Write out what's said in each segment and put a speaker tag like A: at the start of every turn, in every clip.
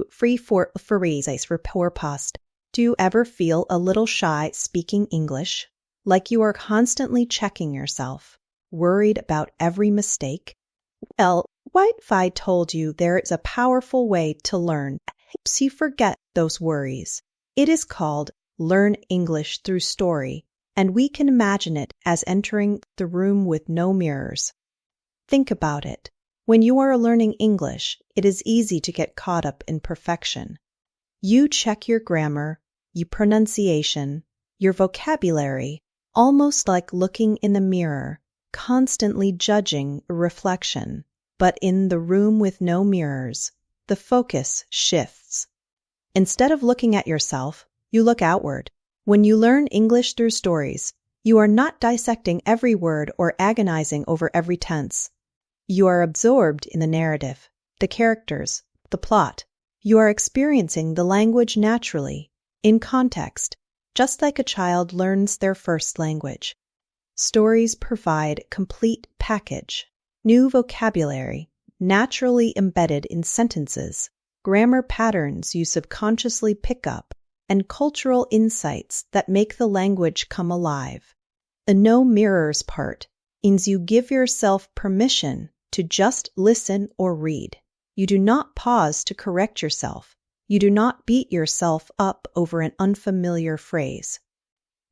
A: free for post. Do you ever feel a little shy speaking English? Like you are constantly checking yourself, worried about every mistake? Well, what if I told you there is a powerful way to learn that helps you forget those worries? It is called Learn English Through Story, and we can imagine it as entering the room with no mirrors. Think about it. When you are learning English, it is easy to get caught up in perfection. You check your grammar, your pronunciation, your vocabulary, almost like looking in the mirror, constantly judging a reflection. But in the room with no mirrors, the focus shifts. Instead of looking at yourself, you look outward. When you learn English through stories, you are not dissecting every word or agonizing over every tense. You are absorbed in the narrative, the characters, the plot. You are experiencing the language naturally, in context, just like a child learns their first language. Stories provide complete package, new vocabulary, naturally embedded in sentences, grammar patterns you subconsciously pick up, and cultural insights that make the language come alive. The no mirrors part means you give yourself permission to just listen or read. You do not pause to correct yourself. You do not beat yourself up over an unfamiliar phrase.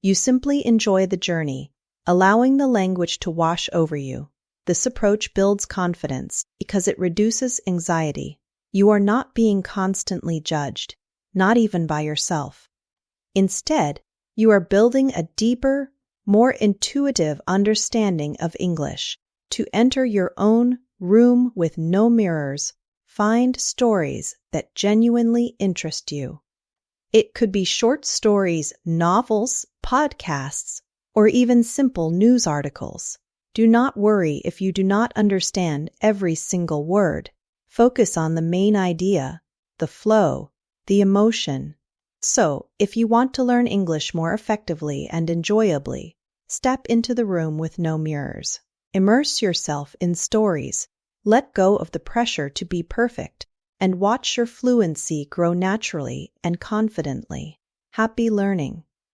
A: You simply enjoy the journey, allowing the language to wash over you. This approach builds confidence because it reduces anxiety. You are not being constantly judged, not even by yourself. Instead, you are building a deeper, more intuitive understanding of English. To enter your own room with no mirrors, find stories that genuinely interest you. It could be short stories, novels, podcasts, or even simple news articles. Do not worry if you do not understand every single word. Focus on the main idea, the flow, the emotion. So, if you want to learn English more effectively and enjoyably, step into the room with no mirrors. Immerse yourself in stories. Let go of the pressure to be perfect, and watch your fluency grow naturally and confidently. Happy learning!